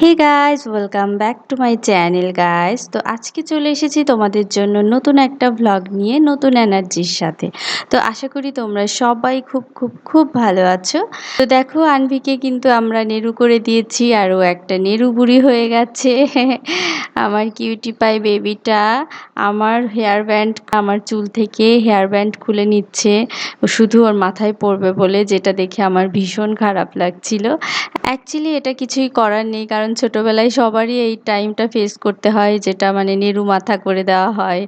Hey guys, welcome back to my channel guys. তো আজকে চলে এসেছি তোমাদের জন্য নতুন একটা ভ্লগ নিয়ে, নতুন এনার্জির সাথে। তো আশা করি তোমরা সবাই খুব খুব খুব ভালো আছো। তো দেখো, আনভিকে কিন্তু আমরা নেরু করে দিয়েছি আর ও একটা নেরু বুড়ি হয়ে গেছে। আমার কিউটি পাই বেবিটা আমার হেয়ার ব্যান্ড, আমার চুল থেকে হেয়ার ব্যান্ড খুলে নিচ্ছে শুধু ওর মাথায় পড়বে বলে, যেটা দেখে আমার ভীষণ খারাপ লাগছিল। অ্যাকচুয়ালি এটা কিছুই করার নেই, কারণ ছোটোবেলায় সবারই এই টাইমটা ফেস করতে হয়, যেটা মানে নেরু মাথা করে দেওয়া হয়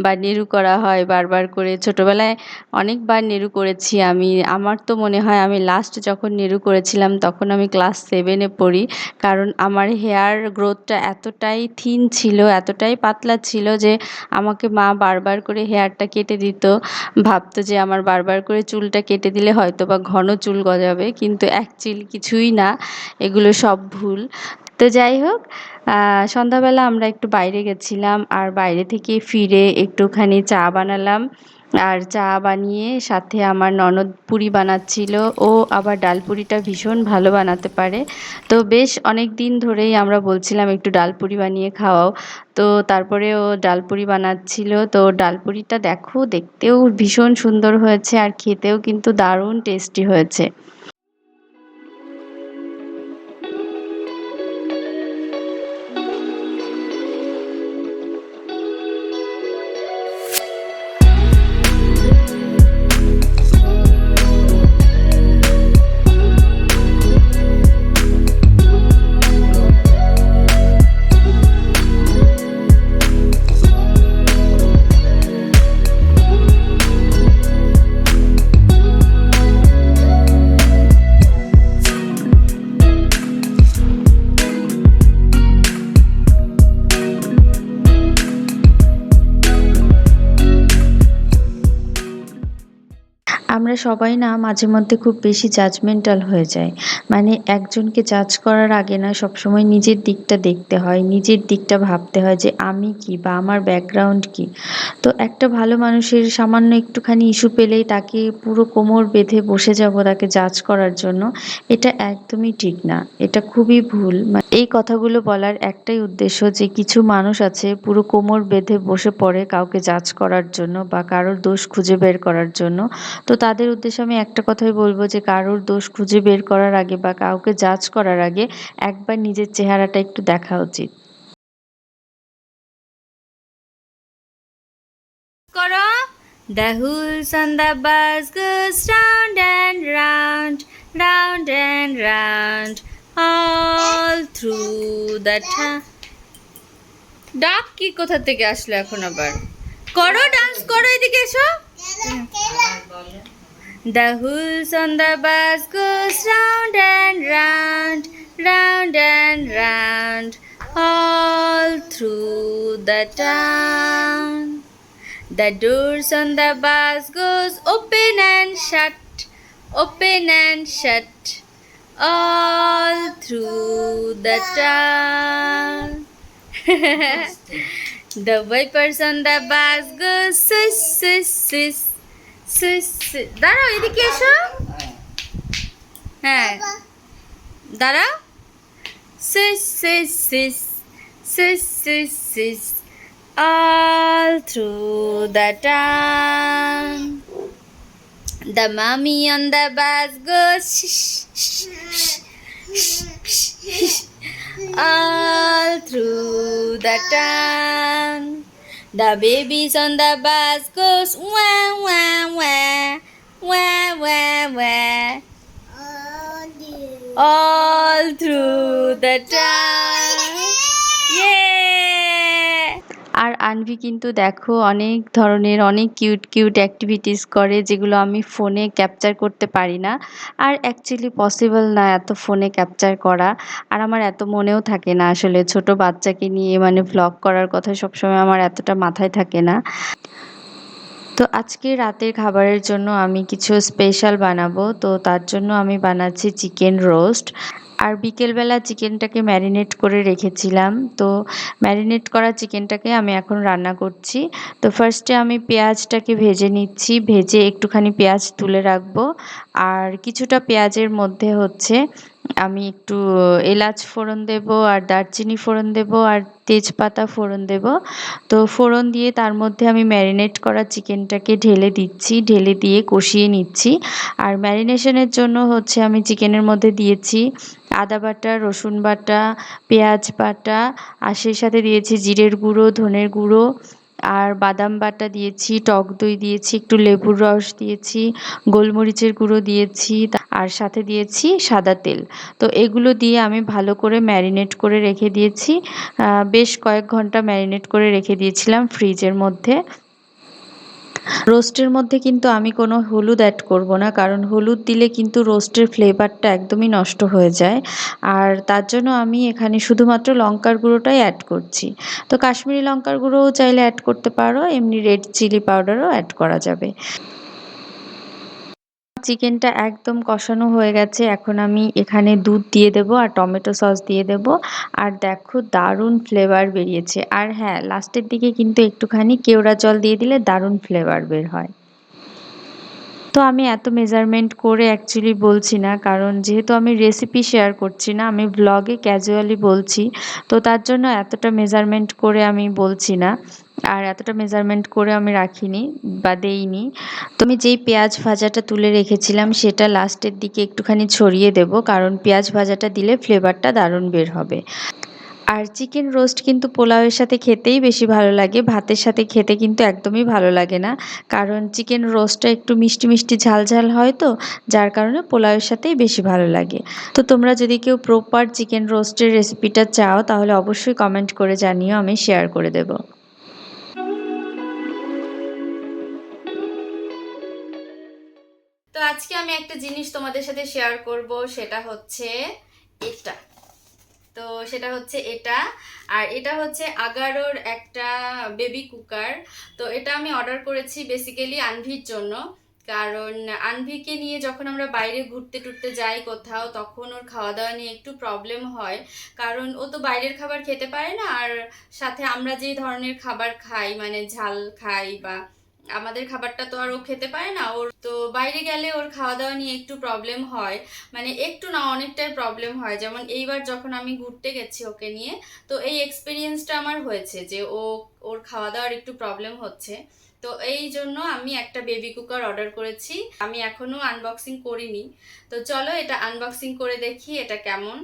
বা নেরু করা হয় বারবার করে। ছোটোবেলায় অনেকবার নেরু করেছি আমি। আমার তো মনে হয় আমি লাস্ট যখন নেরু করেছিলাম তখন আমি ক্লাস 7-এ পড়ি, কারণ আমার হেয়ার গ্রোথটা এতটাই থিন ছিল, এতটাই পাতলা ছিল যে আমাকে মা বারবার করে হেয়ারটা কেটে দিত। ভাবতো যে আমার বারবার করে চুলটা কেটে দিলে হয়তো বা ঘন চুল গজাবে, কিন্তু অ্যাকচুয়ালি কিছুই না, এগুলো সব ভুল। তো যাই হোক, সন্ধ্যাবেলা আমরা একটু বাইরে গেছিলাম, আর বাইরে থেকে ফিরে একটুখানি চা বানালাম। আর চা বানিয়ে সাথে আমার ননদ পুরি বানাচ্ছিল। ও আবার ডালপুরিটা ভীষণ ভালো বানাতে পারে। তো বেশ অনেক দিন ধরেই আমরা বলছিলাম একটু ডালপুরি বানিয়ে খাওয়াও। তো তারপরে ও ডালপুরি বানাচ্ছিল। তো ডালপুরিটা দেখো, দেখতেও ভীষণ সুন্দর হয়েছে আর খেতেও কিন্তু দারুণ টেস্টি হয়েছে। আমরা সবাই না মাঝে মধ্যে খুব বেশি জাজমেন্টাল হয়ে যাই। মানে একজনকে জাজ করার আগে না সবসময় নিজের দিকটা দেখতে হয়, নিজের দিকটা ভাবতে হয় যে আমি কি বা আমার ব্যাকগ্রাউন্ড কি। তো একটা ভালো মানুষের সামান্য একটুখানি ইস্যু পেলেই তাকে পুরো কোমর বেঁধে বসে যাব তাকে জাজ করার জন্য, এটা একদমই ঠিক না, এটা খুবই ভুল। এই কথাগুলো বলার একটাই উদ্দেশ্য যে কিছু মানুষ আছে পুরো কোমর বেঁধে বসে পড়ে কাউকে জাজ করার জন্য বা কারোর দোষ খুঁজে বের করার জন্য। তো তাদের উদ্দেশ্যে আমি একটা কথাই বলবো যে কারোর দোষ খুঁজে বের করার আগে বা কাউকে জাজ করার আগে একবার নিজের চেহারাটা একটু দেখা উচিত। করো, the wheels on the bus goes round and round, round and round, all through the town. ডাক কি কোথা থেকে আসলো এখন আবার? করো, ডান্স করো, এদিকে এসো। The wheels on the bus goes round and round, round and round, all through the town. The doors on the bus goes open and shut, open and shut, all through the town. The wipers on the bus goes swish, swish, swish, swish, swish. দাঁড়াও, এদিকে এসো। হ্যাঁ, দাঁড়াও। Swish, swish, swish, swish, swish, swish, all through the town. The mommy on the bus goes shh, shh, shh, shh, shh, all through the town. The babies on the bus goes wah, wah, wah, wah, wah, wah, all through the town. Yeah! আর আনভি কিন্তু দেখো অনেক ধরনের অনেক cute cute activities করে, যেগুলো আমি ফোনে capture করতে পারি না। আর অ্যাকচুয়ালি পসিবল না এত ফোনে ক্যাপচার করা। আর আমার এত মনেও থাকে না আসলে, ছোট বাচ্চাকে নিয়ে মানে ভ্লগ করার কথা সবসময় আমার এতটা মাথায় থাকে না। তো আজকে রাতের খাবারের জন্য আমি কিছু স্পেশাল বানাবো। তো তার জন্য আমি বানাচ্ছি চিকেন রোস্ট। আর বিকেলবেলা চিকেনটাকে ম্যারিনেট করে রেখেছিলাম। তো ম্যারিনেট করা চিকেনটাকে আমি এখন রান্না করছি। তো ফার্স্টে আমি পেঁয়াজটাকে ভেজে নিচ্ছি, ভেজে একটুখানি পেঁয়াজ তুলে রাখবো। আর কিছুটা পেঁয়াজের মধ্যে হচ্ছে আমি একটু এলাচ ফোড়ন দেব আর দারচিনি ফোড়ন দেব আর তেজপাতা ফোড়ন দেব। তো ফোড়ন দিয়ে তার মধ্যে আমি ম্যারিনেট করা চিকেনটাকে ঢেলে দিচ্ছি, ঢেলে দিয়ে কষিয়ে নিচ্ছি। আর ম্যারিনেশনের জন্য হচ্ছে আমি চিকেনের মধ্যে দিয়েছি আদা বাটা, রসুন বাটা, পেঁয়াজ বাটা, আর সেই সাথে দিয়েছি জিরের গুঁড়ো, ধনের গুঁড়ো, আর বাদাম বাটা দিয়েছি, টক দই দিয়েছি, একটু লেবুর রস দিয়েছি, গোলমরিচের গুঁড়ো দিয়েছি, আর সাথে দিয়েছি সাদা তেল। তো এগুলো দিয়ে আমি ভালো করে ম্যারিনেট করে রেখে দিয়েছি। বেশ কয়েক ঘন্টা ম্যারিনেট করে রেখে দিয়েছিলাম ফ্রিজের মধ্যে। রোস্টের মধ্যে কিন্তু আমি কোনো হলুদ অ্যাড করব না, কারণ হলুদ দিলে কিন্তু রোস্টের ফ্লেভারটা একদমই নষ্ট হয়ে যায়। আর তার জন্য আমি এখানে শুধুমাত্র লঙ্কার গুঁড়োটাই অ্যাড করছি। তো কাশ্মীরি লঙ্কার গুঁড়োও চাইলে অ্যাড করতে পারো, এমনি রেড চিলি পাউডারও অ্যাড করা যাবে। চিকেনটা একদম কষানো হয়ে গেছে, এখন আমি এখানে দুধ দিয়ে দেব আর টমেটো সস দিয়ে দেব। আর দেখো দারুণ ফ্লেভার বেরিয়েছে। আর হ্যাঁ, লাস্টের দিকে কিন্তু একটুখানি কেওড়া জল দিয়ে দিলে দারুণ ফ্লেভার বের হয়। তো আমি এত মেজারমেন্ট করে অ্যাকচুয়ালি বলছি না, কারণ যেহেতু আমি রেসিপি শেয়ার করছি না, আমি ব্লগে ক্যাজুয়ালি বলছি। তো তার জন্য এতটা মেজারমেন্ট করে আমি বলছি না, আর এতটা মেজারমেন্ট করে আমি রাখিনি বা দেইনি। তো আমি যেই পেঁয়াজ ভাজাটা তুলে রেখেছিলাম সেটা লাস্টের দিকে একটুখানি ছড়িয়ে দেব, কারণ পেঁয়াজ ভাজাটা দিলে ফ্লেভারটা দারুণ বের হবে। আর চিকেন রোস্ট কিন্তু পোলাওয়ের সাথে খেতেই বেশি ভালো লাগে, ভাতের সাথে খেতে কিন্তু একদমই ভালো লাগে না, কারণ চিকেন রোস্টটা একটু মিষ্টি মিষ্টি ঝাল ঝাল হয়, তো যার কারণে পোলাওয়ের সাথেই বেশি ভালো লাগে। তো তোমরা যদি কেউ প্রপার চিকেন রোস্টের রেসিপিটা চাও তাহলে অবশ্যই কমেন্ট করে জানিও, আমি শেয়ার করে দেব। তো আজকে আমি একটা জিনিস তোমাদের সাথে শেয়ার করব, সেটা হচ্ছে এটা। তো সেটা হচ্ছে এটা, আর এটা হচ্ছে আগারোর একটা বেবি কুকার। তো এটা আমি অর্ডার করেছি বেসিক্যালি আনভির জন্য, কারণ আনভিকে নিয়ে যখন আমরা বাইরে ঘুরতে টুরতে যাই কোথাও, তখন ওর খাওয়া দাওয়া নিয়ে একটু প্রবলেম হয়, কারণ ও তো বাইরের খাবার খেতে পারে না। আর সাথে আমরা যে ধরনের খাবার খাই, মানে ঝাল খাই বা আমাদের খাবারটা তো আর ও খেতে পারে না। ওর তো বাইরে গেলে ওর খাওয়া দাওয়া নিয়ে একটু প্রবলেম হয়, মানে একটু না অনেকটাই প্রবলেম হয়। যেমন এইবার যখন আমি ঘুরতে গেছি ওকে নিয়ে, তো এই এক্সপিরিয়েন্সটা আমার হয়েছে যে ওর খাওয়া দাওয়ার একটু প্রবলেম হচ্ছে। তো এই জন্য আমি একটা বেবি কুকার অর্ডার করেছি, আমি এখনো আনবক্সিং করিনি। তো চলো এটা আনবক্সিং করে দেখি এটা কেমন।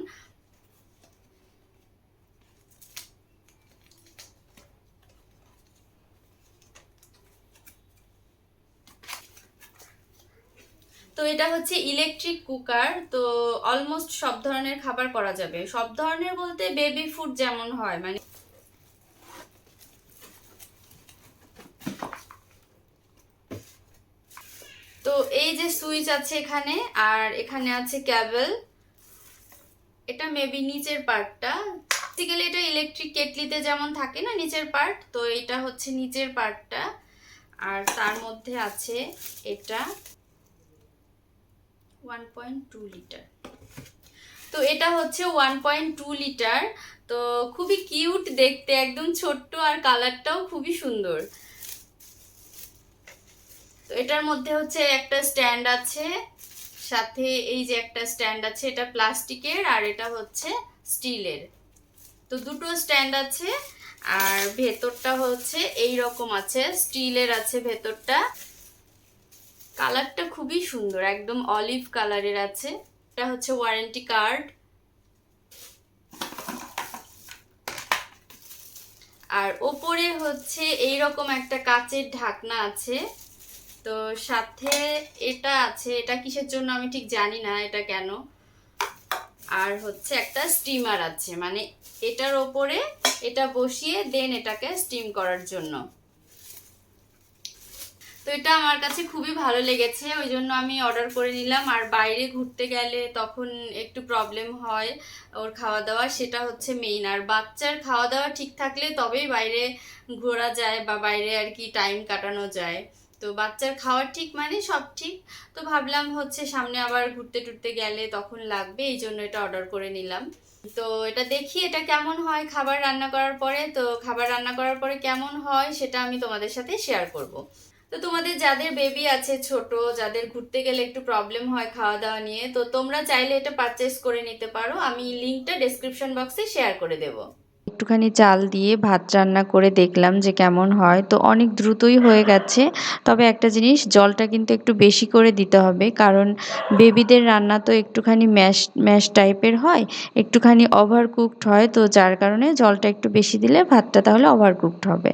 তো এটা হচ্ছে ইলেকট্রিক কুকার। তো অলমোস্ট সব ধরনের খাবার করা যাবে, সব ধরনের বলতে বেবি ফুড যেমন হয়, মানে তো এই যে সুইচ আছে এখানে, আর এখানে আছে ক্যাবেল। এটা মেবি নিচের পার্টটা, বেসিক্যালি এটা ইলেকট্রিক কেটলিতে যেমন থাকে না নিচের পার্ট, তো এটা হচ্ছে নিচের পার্টটা। আর তার মধ্যে আছে এটা 1.2 লিটার। তো এটা হচ্ছে 1.2 লিটার। তো খুবই কিউট দেখতে, একদম ছোট্ট, আর কালারটাও খুবই সুন্দর। তো এটার মধ্যে হচ্ছে একটা স্ট্যান্ড আছে, সাথে এই যে একটা স্ট্যান্ড আছে, এটা প্লাস্টিকের আর এটা হচ্ছে স্টিলের। তো দুটো স্ট্যান্ড আছে, আর ভেতরটা হচ্ছে এই রকম আছে, স্টিলের আছে ভেতরটা। কালারটা খুবই সুন্দর, একদম অলিভ কালারের আছে। এটা হচ্ছে ওয়ারেন্টি কার্ড। আর ওপরে হচ্ছে এই রকম একটা কাচের ঢাকনা আছে। তো সাথে এটা আছে, এটা কিসের জন্য আমি ঠিক জানি না এটা কেন। আর হচ্ছে একটা স্টিমার আছে, মানে এটার ওপরে এটা বসিয়ে দেন এটাকে স্টিম করার জন্য। তো এটা আমার কাছে খুবই ভালো লেগেছে, ওই জন্য আমি অর্ডার করে নিলাম। আর বাইরে ঘুরতে গেলে তখন একটু প্রবলেম হয় ওর খাওয়া দাওয়া, সেটা হচ্ছে মেইন। আর বাচ্চার খাওয়া দাওয়া ঠিক থাকলে তবেই বাইরে ঘোরা যায় বা বাইরে আর কি টাইম কাটানো যায়। তো বাচ্চার খাওয়া ঠিক মানে সব ঠিক। তো ভাবলাম হচ্ছে সামনে আবার ঘুরতে টুরতে গেলে তখন লাগবে, এই জন্য এটা অর্ডার করে নিলাম। তো এটা দেখি এটা কেমন হয় খাবার রান্না করার পরে। তো খাবার রান্না করার পরে কেমন হয় সেটা আমি তোমাদের সাথে শেয়ার করব। তো তোমাদের যাদের বেবি আছে ছোট, যাদের ঘুরতে গেলে একটু প্রবলেম হয় খাওয়া দাওয়া নিয়ে, তো তোমরা চাইলে এটা পারচেস করে নিতে পারো। আমি লিঙ্কটা ডেসক্রিপশন বক্সে শেয়ার করে দেবো। একটুখানি চাল দিয়ে ভাত রান্না করে দেখলাম যে কেমন হয়, তো অনেক দ্রুতই হয়ে গেছে। তবে একটা জিনিস, জলটা কিন্তু একটু বেশি করে দিতে হবে, কারণ বেবিদের রান্না তো একটুখানি ম্যাশ ম্যাশ টাইপের হয়, একটুখানি ওভার কুকড হয়, তো যার কারণে জলটা একটু বেশি দিলে ভাতটা তাহলে ওভার কুকড হবে।